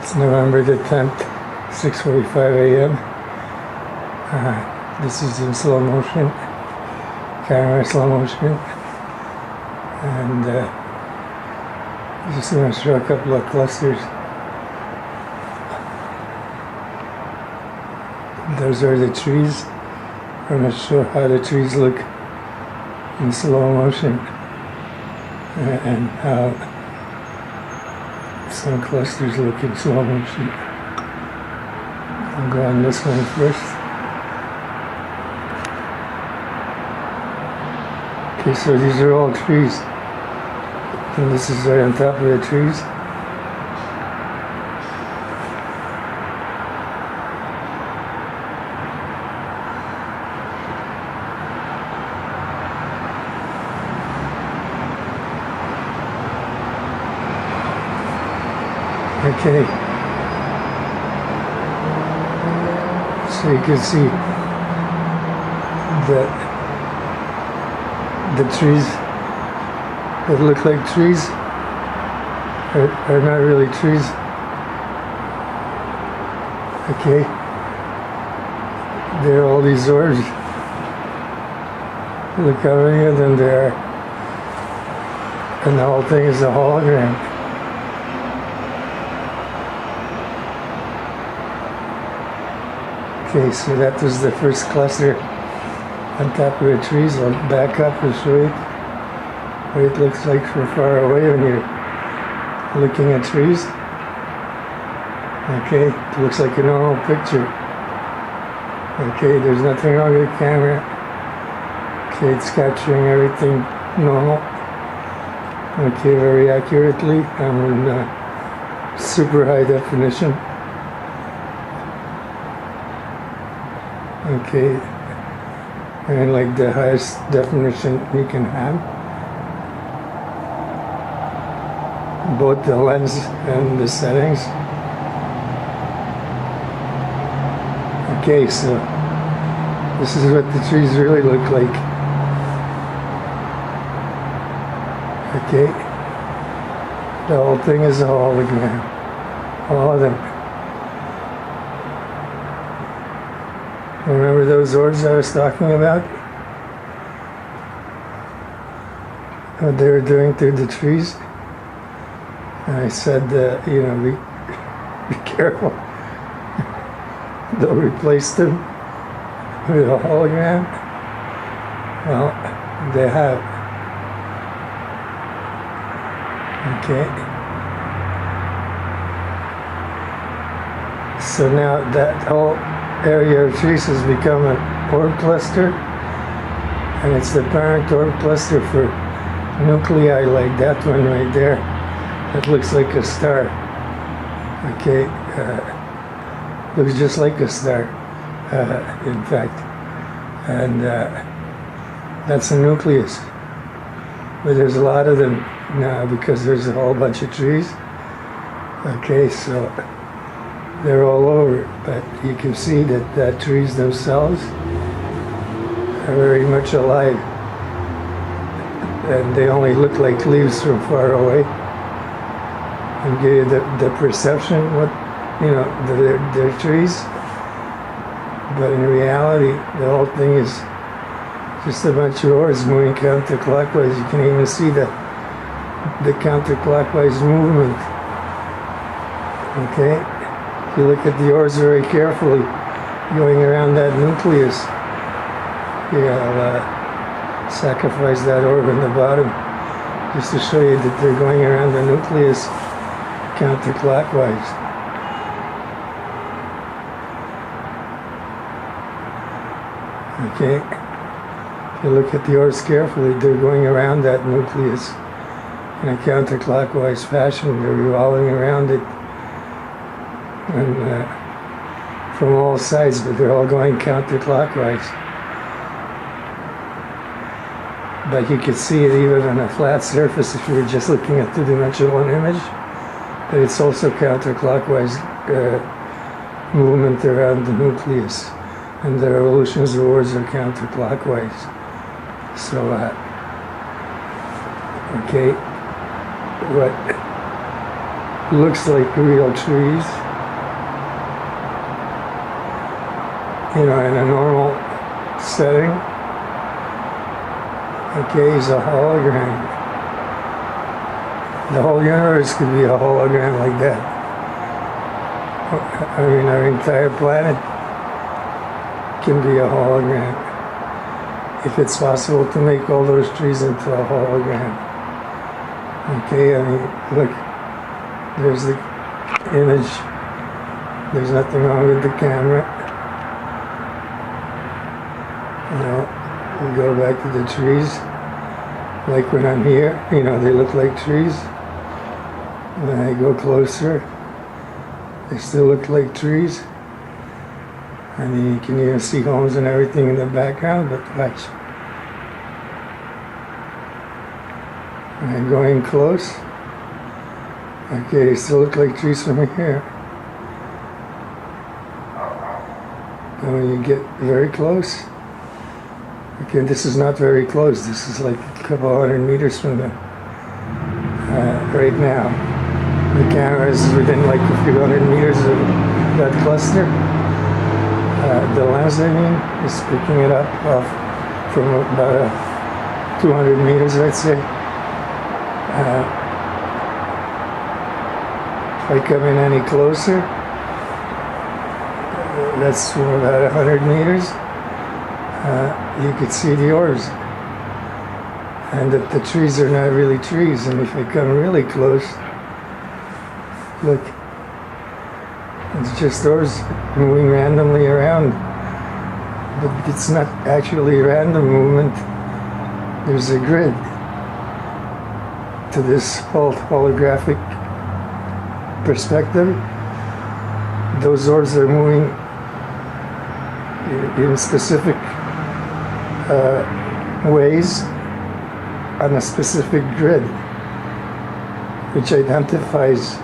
It's November the 10th, 6:45 a.m. This is in slow motion, camera slow motion, and just going to show a couple of clusters. Those are the trees. I'm going to show how the trees look in slow motion and how some clusters look in slow motion. I'll go on this one first. Okay, so these are all trees, and this is right on top of the trees. Okay, so you can see that the trees that look like trees are not really trees. Okay, there are all these orbs. Look how many of them there are, and the whole thing is a hologram. Okay, so that was the first cluster on top of the trees. I'll back up and show you what it looks like from far away when you're looking at trees. Okay, it looks like a normal picture. Okay, there's nothing wrong with the camera. Okay, it's capturing everything normal. Okay, very accurately. I'm in super high definition. Okay, and like the highest definition you can have, both the lens and the settings. Okay, so this is what the trees really look like. Okay, the whole thing is a hologram, all of them. Remember those orbs I was talking about? What they were doing through the trees? And I said, be careful. They'll replace them with a hologram. Well, they have. Okay. So now that whole area of trees has become an orb cluster, and it's the parent orb cluster for nuclei like that one right there that looks like a star. Okay, looks just like a star, in fact, and that's a nucleus, but there's a lot of them now because there's a whole bunch of trees. Okay, so they're all over, but you can see that trees themselves are very much alive, and they only look like leaves from far away, and give you the perception they're trees, but in reality the whole thing is just a bunch of orbs moving counterclockwise. You can even see the counterclockwise movement. Okay. You look at the orbs very carefully, going around that nucleus. I'll sacrifice that orb in the bottom just to show you that they're going around the nucleus counterclockwise. Okay, if you look at the orbs carefully, they're going around that nucleus in a counterclockwise fashion. They're revolving around it. And from all sides, but they're all going counterclockwise. But you could see it even on a flat surface if you were just looking at two-dimensional image. But it's also counterclockwise movement around the nucleus, and the revolutions of words are counterclockwise. So, okay, what looks like real trees. You know, in a normal setting. Okay, he's a hologram. The whole universe could be a hologram like that. I mean, our entire planet can be a hologram. If it's possible to make all those trees into a hologram. Okay, I mean, look, there's the image. There's nothing wrong with the camera. We go back to the trees. Like when I'm here, you know, they look like trees. When I go closer, they still look like trees. I mean, you can even see homes and everything in the background, but watch. When I go in close, okay, they still look like trees from here. And when you get very close, okay, this is not very close. This is like a couple 100 meters from them. Right now, the camera is within like a few 100 meters of that cluster. The lens, I mean, is picking it up off from about 200 meters, let's say. If I come in any closer, that's from about 100 meters. You could see the orbs, and that the trees are not really trees. And if I come really close, look, it's just orbs moving randomly around, but it's not actually random movement. There's a grid to this whole holographic perspective. Those orbs are moving in specific ways on a specific grid, which identifies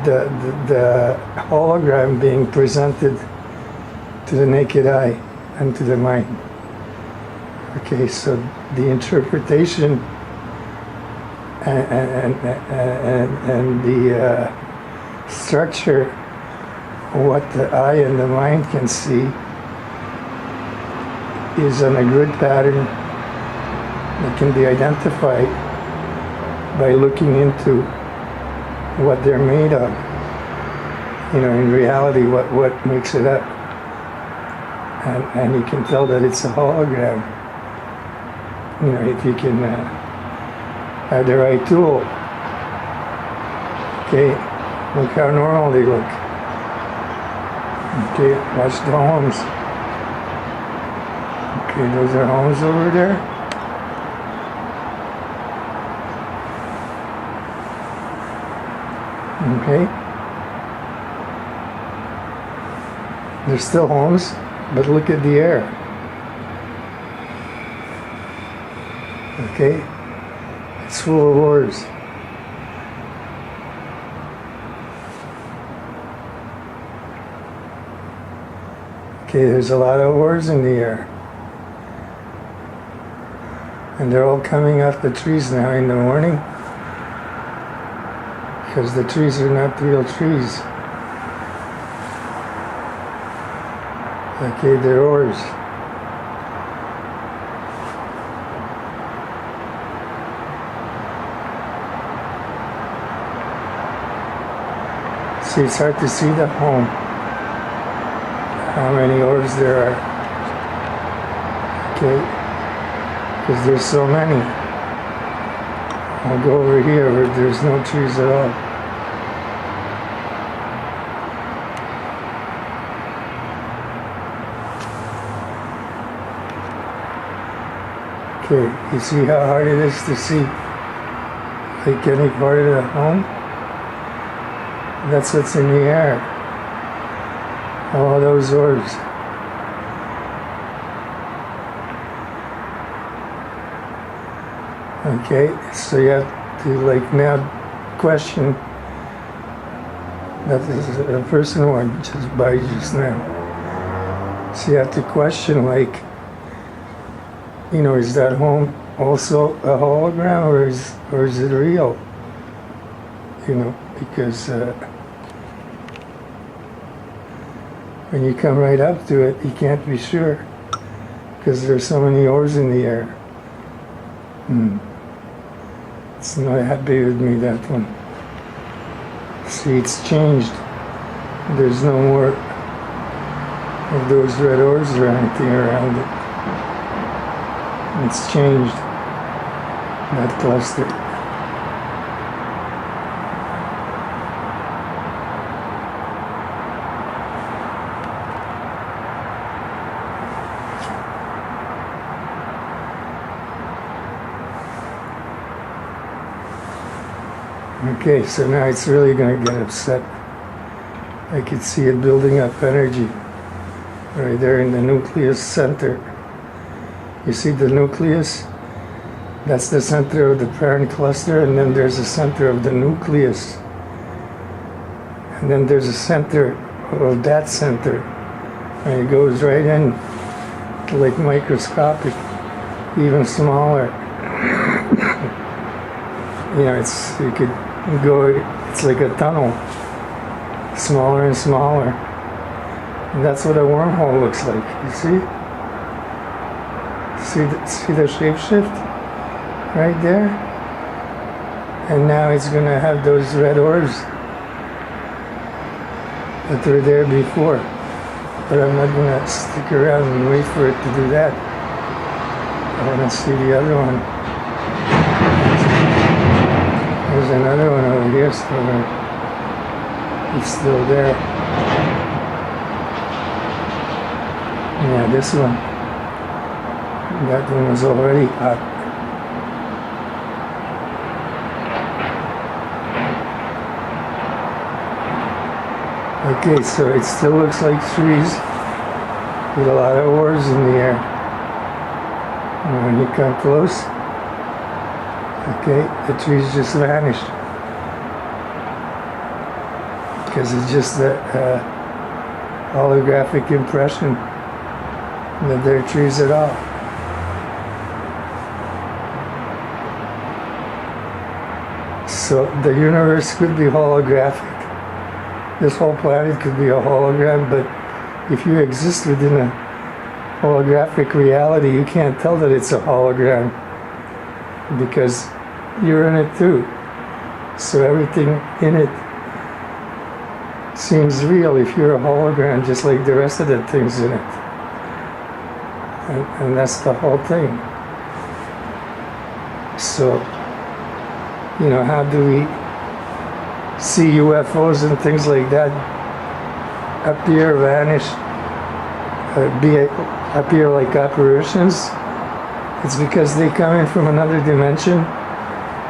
the hologram being presented to the naked eye and to the mind. Okay, so the interpretation and the structure of what the eye and the mind can see is on a grid pattern that can be identified by looking into what they're made of. You know, in reality, what makes it up. And you can tell that it's a hologram. You know, if you can have the right tool. Okay, look how normal they look. Okay, watch the homes. Okay, those are homes over there. Okay. They're still homes, but look at the air. Okay? It's full of orbs. Okay, there's a lot of orbs in the air. And they're all coming off the trees now in the morning, because the trees are not real trees. Okay, they're orbs. See, it's hard to see the home, how many orbs there are. Okay, because there's so many. I'll go over here where there's no trees at all. Okay, you see how hard it is to see like any part of the home? That's what's in the air. All those orbs. Okay, so you have to like now question that is a person who went just by just now. So you have to question, like, you know, is that home also a hologram, or is it real? because when you come right up to it, you can't be sure because there's so many ores in the air. It's not happy with me, that one. See, it's changed. There's no more of those red ores or anything around it. It's changed, that cluster. Okay, so now it's really going to get upset. I could see it building up energy right there in the nucleus center. You see the nucleus? That's the center of the parent cluster, and then there's a center of the nucleus. And then there's a center of that center. And it goes right in, like microscopic, even smaller. You could go, it's like a tunnel, smaller and smaller. And that's what a wormhole looks like, you see? See the shapeshift right there? And now it's going to have those red orbs that were there before. But I'm not going to stick around and wait for it to do that. I want to see the other one. There's another one over here somewhere. It's still there. Yeah, this one. That one was already hot. Okay, so it still looks like trees with a lot of ores in the air. And when you come close, okay, the trees just vanished. Because it's just a holographic impression that they're trees at all. So the universe could be holographic. This whole planet could be a hologram, but if you exist within a holographic reality, you can't tell that it's a hologram because you're in it too. So everything in it seems real if you're a hologram, just like the rest of the things in it. And that's the whole thing. So, how do we see UFOs and things like that appear, vanish, appear like apparitions? It's because they come in from another dimension.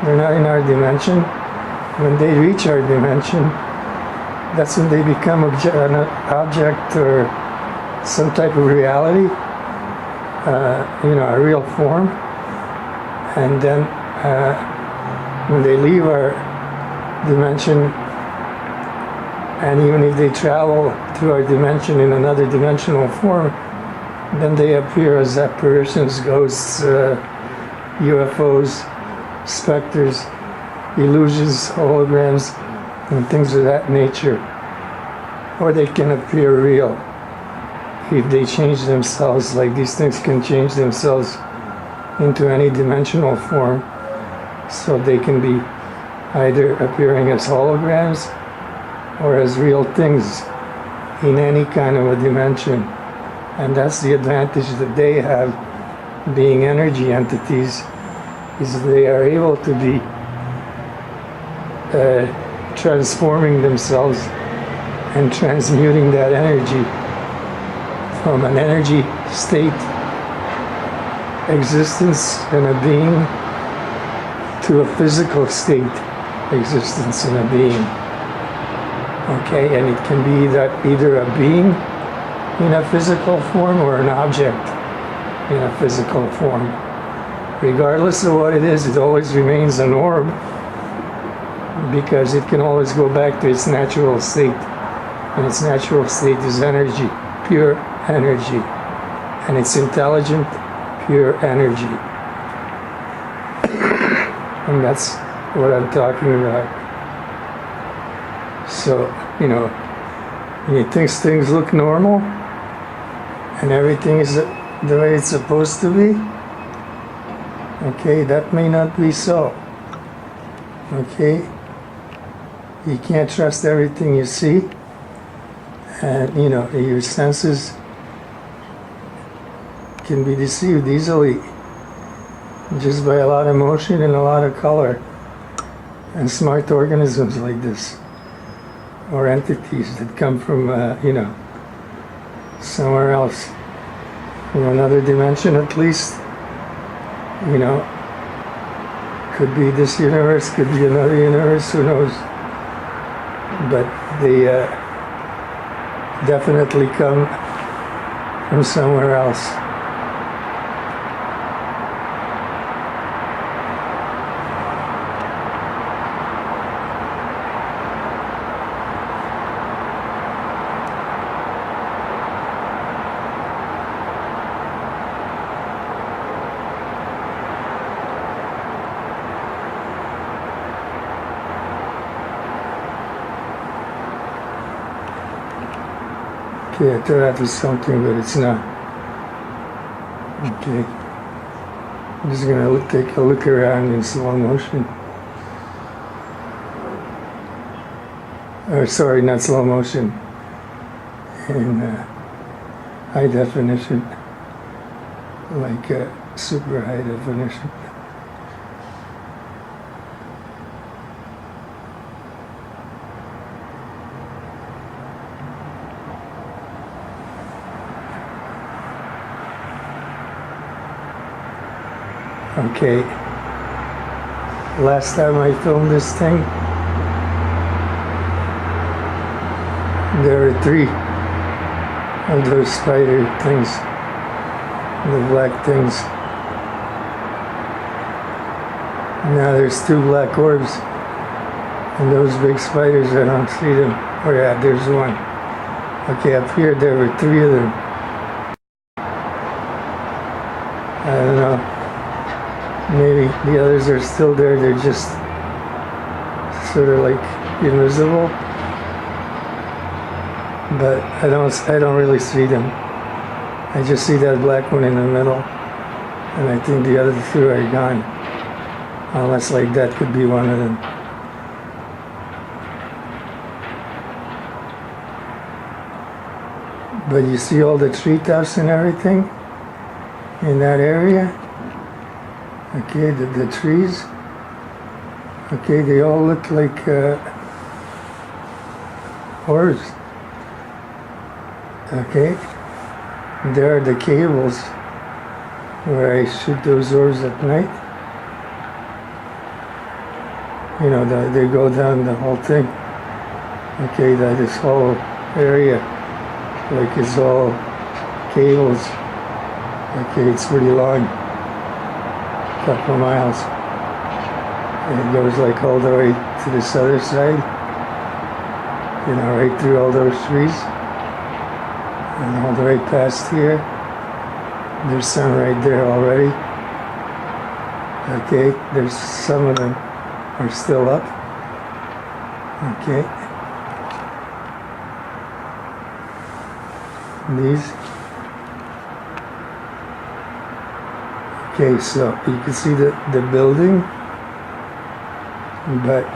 They're not in our dimension. When they reach our dimension, that's when they become an object or some type of reality, a real form. And then when they leave our dimension, and even if they travel through our dimension in another dimensional form, then they appear as apparitions, ghosts, UFOs, specters, illusions, holograms, and things of that nature. Or they can appear real if they change themselves, like these things can change themselves into any dimensional form, so they can be either appearing as holograms or as real things in any kind of a dimension. And that's the advantage that they have, being energy entities, is they are able to be transforming themselves and transmuting that energy from an energy state existence and a being to a physical state existence and a being. Okay, and it can be that either a being in a physical form or an object in a physical form. Regardless of what it is, it always remains an orb because it can always go back to its natural state. And its natural state is energy, pure energy. And it's intelligent, pure energy. And that's what I'm talking about. So, when you think things look normal and everything is the way it's supposed to be, okay, that may not be so. Okay? You can't trust everything you see, and your senses can be deceived easily just by a lot of motion and a lot of color. And smart organisms like this, or entities that come from somewhere else, from another dimension at least, could be this universe, could be another universe, who knows, but they definitely come from somewhere else. Okay, I thought that was something, but it's not. Okay. I'm just gonna take a look around in slow motion. Or sorry, not slow motion. In high definition. Like super high definition. Okay, last time I filmed this thing, there were 3 of those spider things, the black things. Now there's 2 black orbs, and those big spiders, I don't see them. Oh yeah, there's one. Okay, up here there were 3 of them. I don't know. Maybe the others are still there, they're just sort of like invisible. But I don't really see them. I just see that black one in the middle. And I think the other 2 are gone. Unless like that could be one of them. But you see all the treetops and everything in that area? Okay, the trees, okay, they all look like orbs. Okay, there are the cables where I shoot those orbs at night. They go down the whole thing. Okay, this whole area, like it's all cables. Okay, it's pretty long. Couple of miles, and it goes like all the way to this other side, right through all those trees, and all the way past here. There's some right there already. Okay, there's some of them are still up. Okay, these. Okay, so you can see the building, but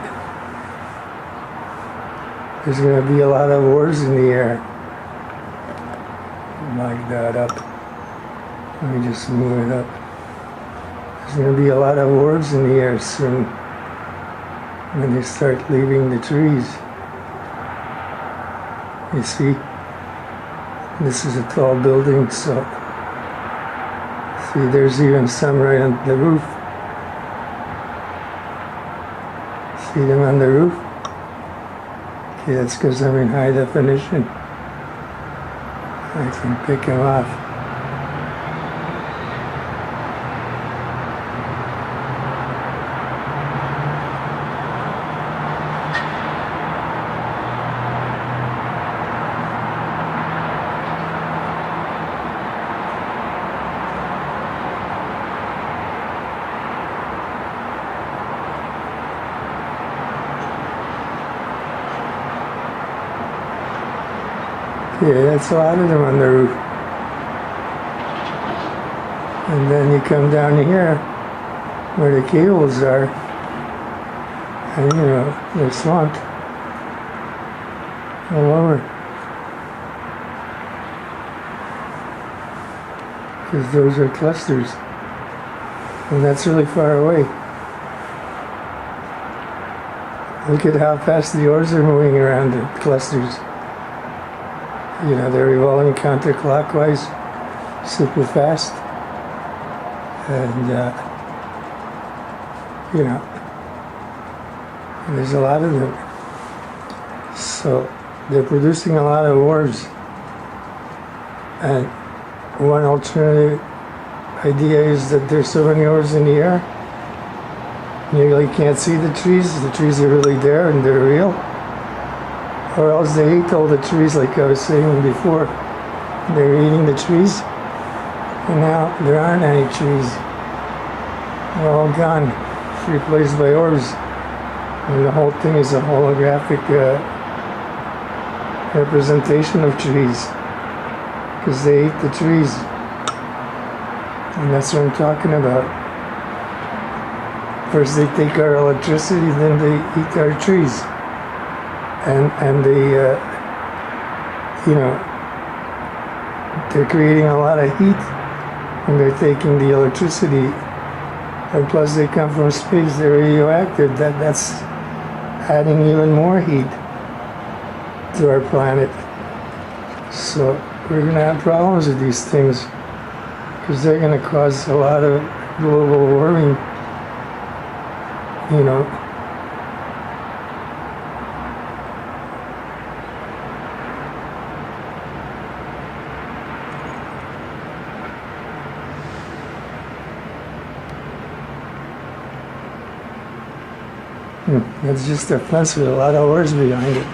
there's going to be a lot of orbs in the air. Like that up. Let me just move it up. There's going to be a lot of orbs in the air soon when they start leaving the trees. You see, this is a tall building, so see, there's even some right on the roof. See them on the roof? Okay, that's because I'm in high definition. I can pick them off. Yeah, that's a lot of them on the roof. And then you come down here where the cables are, and you know, they're swamped all over. Because those are clusters. And that's really far away. Look at how fast the ores are moving around the clusters. You know, they're revolving counterclockwise super fast. And, you know, there's a lot of them. So they're producing a lot of ores. And one alternative idea is that there's so many ores in the air, you really can't see the trees. The trees are really there and they're real. Or else they ate all the trees, like I was saying before. They're eating the trees, and now there aren't any trees. They're all gone, replaced by ores. And the whole thing is a holographic representation of trees, because they ate the trees. And that's what I'm talking about. First they take our electricity, then they eat our trees. And they, you know, they're creating a lot of heat, and they're taking the electricity, and plus they come from space, they're radioactive. That's adding even more heat to our planet. So we're going to have problems with these things, because they're going to cause a lot of global warming, you know. That's just a fence with a lot of ores behind it.